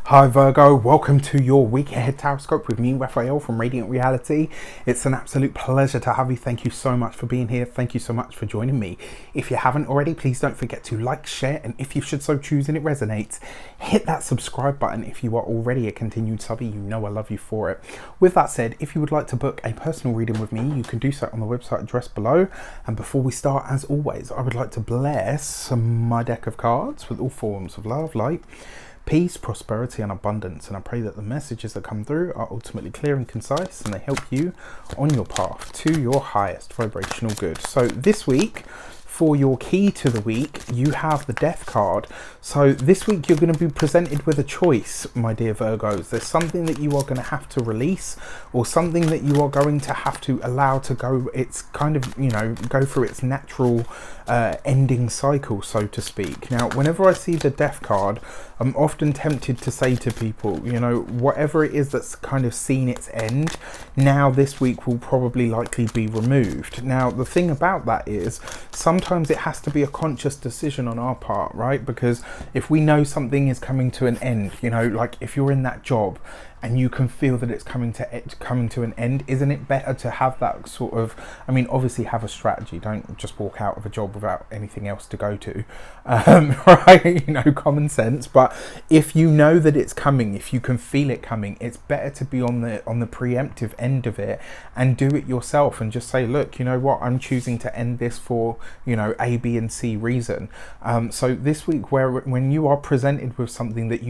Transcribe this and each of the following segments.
Hi Virgo, welcome to your week ahead tarot with me, Raphael from Reydiant Reality. It's an absolute pleasure to have you. Thank you so much for being here. Thank you so much for joining me. If you haven't already, please don't forget to like, share, and if you should so choose and it resonates, hit that subscribe button. If you are already a continued subby, you know I love you for it. With that said, if you would like to book a personal reading with me, you can do so on the website addressed below. And before we start, as always, I would like to bless my deck of cards with all forms of love, light, peace, prosperity and abundance, and I pray that the messages that come through are ultimately clear and concise and they help you on your path to your highest vibrational good. So this week, for your key to the week, you have the Death card. So this week you're going to be presented with a choice, my dear Virgos. There's something that you are going to have to release, or something that you are going to have to allow to go. It's kind of, go through its natural ending cycle, so to speak. Now, whenever I see the Death card, I'm often tempted to say to people, whatever it is that's kind of seen its end, now this week will probably likely be removed. Now, the thing about that is sometimes it has to be a conscious decision on our part, right? Because if we know something is coming to an end, like if you're in that job and you can feel that it's coming to an end, isn't it better to have that sort of, obviously have a strategy. Don't just walk out of a job without anything else to go to, right? Common sense. But if you know that it's coming, if you can feel it coming, it's better to be on the preemptive end of it and do it yourself and just say, look, you know what, I'm choosing to end this for, A, B and C reason. So this week, when you are presented with something that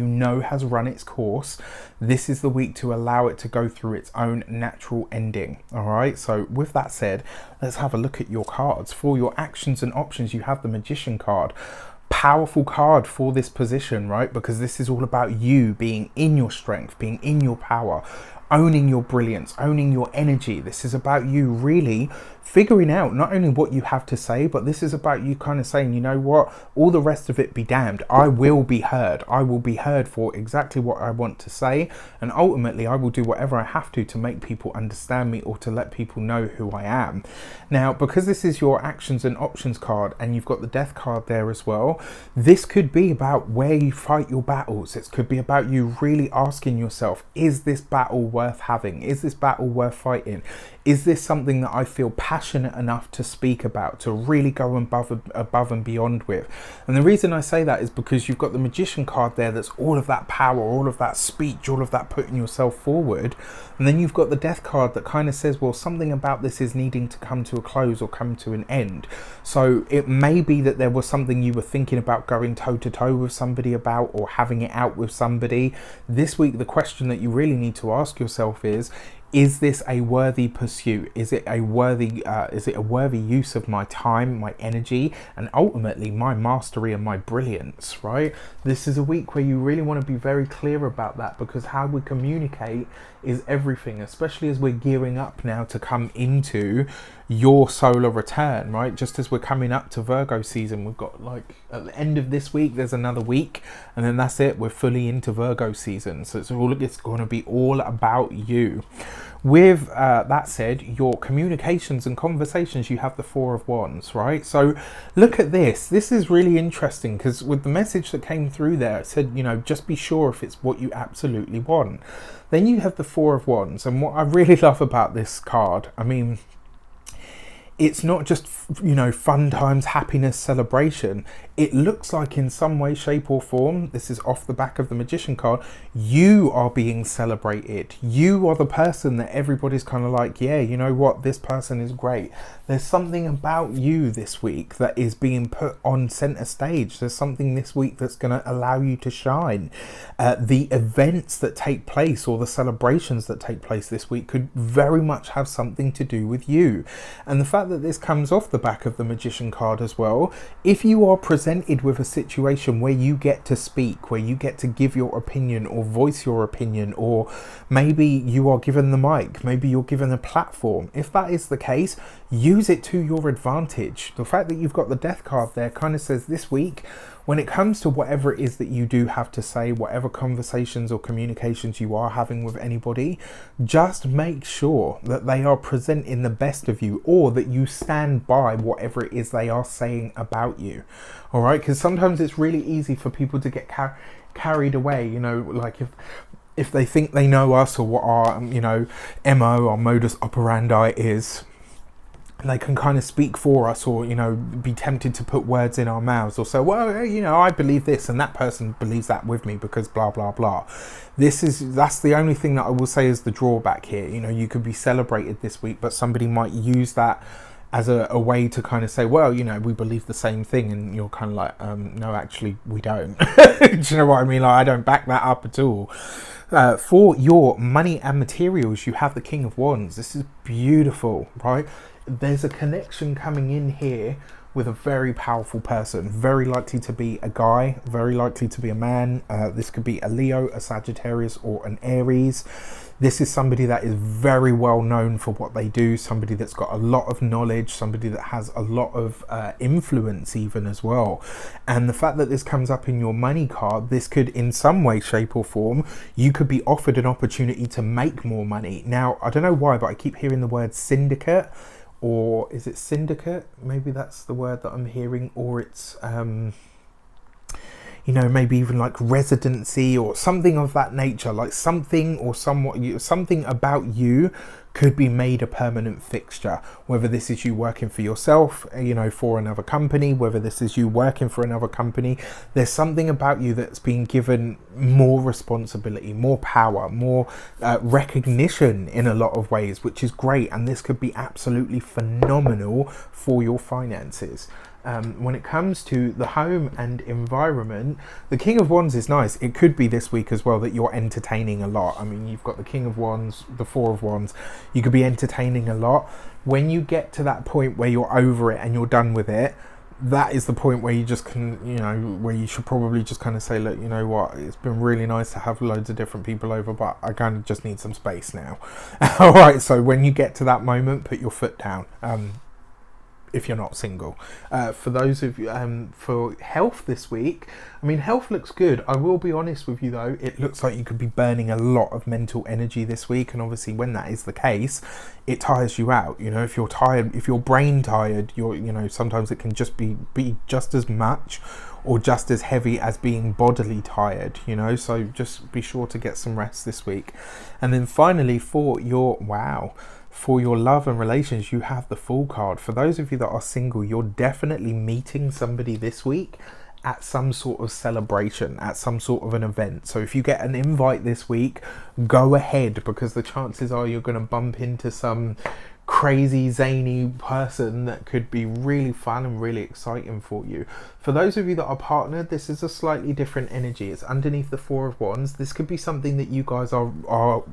has run its course, this is the week to allow it to go through its own natural ending. All right, so with that said, let's have a look at your cards. For your actions and options, you have the Magician card. Powerful card for this position, right? Because this is all about you being in your strength, being in your power, owning your brilliance, owning your energy. This is about you really figuring out not only what you have to say, but this is about you kind of saying, you know what, all the rest of it be damned. I will be heard. I will be heard for exactly what I want to say. And ultimately, I will do whatever I have to make people understand me or to let people know who I am. Now, because this is your actions and options card and you've got the Death card there as well, this could be about where you fight your battles. It could be about you really asking yourself, is this battle worth having? Is this battle worth fighting? Is this something that I feel passionate enough to speak about, to really go above and beyond with? And the reason I say that is because you've got the Magician card there that's all of that power, all of that speech, all of that putting yourself forward. And then you've got the Death card that kind of says, well, something about this is needing to come to a close or come to an end. So it may be that there was something you were thinking about going toe-to-toe with somebody about, or having it out with somebody. This week, the question that you really need to ask yourself is this a worthy pursuit? Is it a worthy use of my time, my energy, and ultimately my mastery and my brilliance, right? This is a week where you really want to be very clear about that, because how we communicate is everything, especially as we're gearing up now to come into your solar return, right? Just as we're coming up to Virgo season, we've got at the end of this week, there's another week, and then that's it. We're fully into Virgo season. So it's going to be all about you. With that said, your communications and conversations, you have the Four of Wands, right? So look at this. This is really interesting because with the message that came through there, it said, just be sure if it's what you absolutely want. Then you have the Four of Wands. And what I really love about this card, it's not just, fun times, happiness, celebration. It looks like in some way, shape or form, this is off the back of the Magician card, you are being celebrated. You are the person that everybody's kind of like, yeah, you know what, this person is great. There's something about you this week that is being put on center stage. There's something this week that's going to allow you to shine. The events that take place or the celebrations that take place this week could very much have something to do with you. And the fact that this comes off the back of the Magician card as well, if you are presented with a situation where you get to speak, where you get to give your opinion or voice your opinion, or maybe you are given the mic, maybe you're given a platform, if that is the case, use it to your advantage. The fact that you've got the Death card there kind of says this week, When it comes to whatever it is that you do have to say, whatever conversations or communications you are having with anybody, just make sure that they are presenting the best of you, or that you stand by whatever it is they are saying about you. All right, because sometimes it's really easy for people to get carried away, you know, like if they think they know us or what our, you know, MO, our modus operandi is, they can kind of speak for us, or, you know, be tempted to put words in our mouths, or say, well, you know, I believe this and that person believes that with me because blah blah blah. That's the only thing that I will say is the drawback here. You know, you could be celebrated this week, but somebody might use that as a way to kind of say, well, you know, we believe the same thing, and you're kind of like, no, actually we don't. Do you know what I mean? Like, I don't back that up at all. For your money and materials, you have the King of Wands. This is beautiful, right? There's a connection coming in here with a very powerful person, very likely to be a guy, very likely to be a man. This could be a Leo, a Sagittarius, or an Aries. This is somebody that is very well known for what they do, somebody that's got a lot of knowledge, somebody that has a lot of influence even as well. And the fact that this comes up in your money card, this could in some way, shape or form, you could be offered an opportunity to make more money. Now, I don't know why, but I keep hearing the word syndicate. Or is it syndicate? Maybe that's the word that I'm hearing. Or it's, you know, maybe even like residency or something of that nature. Like something or something about you could be made a permanent fixture. Whether this is you working for yourself, you know, for another company, whether this is you working for another company, there's something about you that's been given more responsibility, more power, more recognition in a lot of ways, which is great. And this could be absolutely phenomenal for your finances. When it comes to the home and environment, the King of Wands is nice. It could be this week as well that you're entertaining a lot. I mean, you've got the King of Wands, the Four of Wands. You could be entertaining a lot. When you get to that point where you're over it and you're done with it, that is the point where you just can, you know, where you should probably just kind of say, look, you know what, it's been really nice to have loads of different people over, but I kind of just need some space now. All right, so when you get to that moment, put your foot down. If you're not single. For those of you, for health this week, I mean, health looks good. I will be honest with you though, it looks like you could be burning a lot of mental energy this week, and obviously when that is the case, it tires you out. You know, if you're tired, if you're brain tired, you know, sometimes it can just be just as much or just as heavy as being bodily tired, you know, so just be sure to get some rest this week. And then finally, for your for your love and relations, you have the Fool card. For those of you that are single, you're definitely meeting somebody this week at some sort of celebration, at some sort of an event. So if you get an invite this week, go ahead, because the chances are you're going to bump into some crazy zany person that could be really fun and really exciting for you. For those of you that are partnered, this is a slightly different energy. It's underneath the Four of Wands. This could be something that you guys are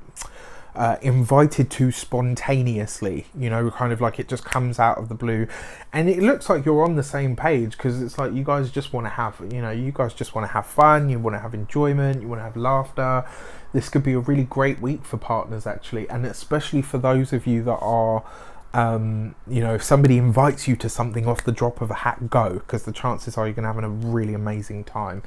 invited to spontaneously, you know, kind of like it just comes out of the blue, and it looks like you're on the same page, because it's like you guys just want to have, you know, you guys just want to have fun, you want to have enjoyment, you want to have laughter. This could be a really great week for partners actually, and especially for those of you that are you know, if somebody invites you to something off the drop of a hat, go, because the chances are you're going to have a really amazing time.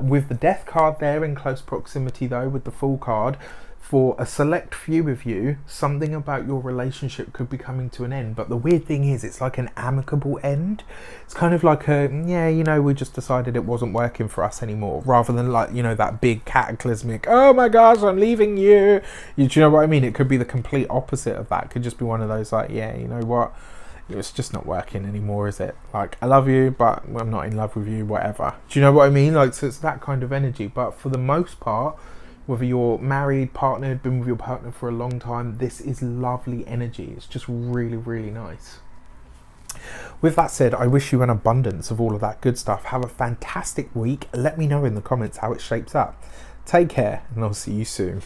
With the Death card there in close proximity though, with the Fool card, for a select few of you, something about your relationship could be coming to an end. But the weird thing is, it's like an amicable end. It's kind of like a, yeah, you know, we just decided it wasn't working for us anymore, rather than like, you know, that big cataclysmic, oh my gosh, I'm leaving you. Do you know what I mean? It could be the complete opposite of that. It could just be one of those like, yeah, you know what, it's just not working anymore, is it? Like, I love you, but I'm not in love with you, whatever. Do you know what I mean? Like, so it's that kind of energy. But for the most part, whether you're married, partnered, been with your partner for a long time, this is lovely energy. It's just really, really nice. With that said, I wish you an abundance of all of that good stuff. Have a fantastic week. Let me know in the comments how it shapes up. Take care, and I'll see you soon.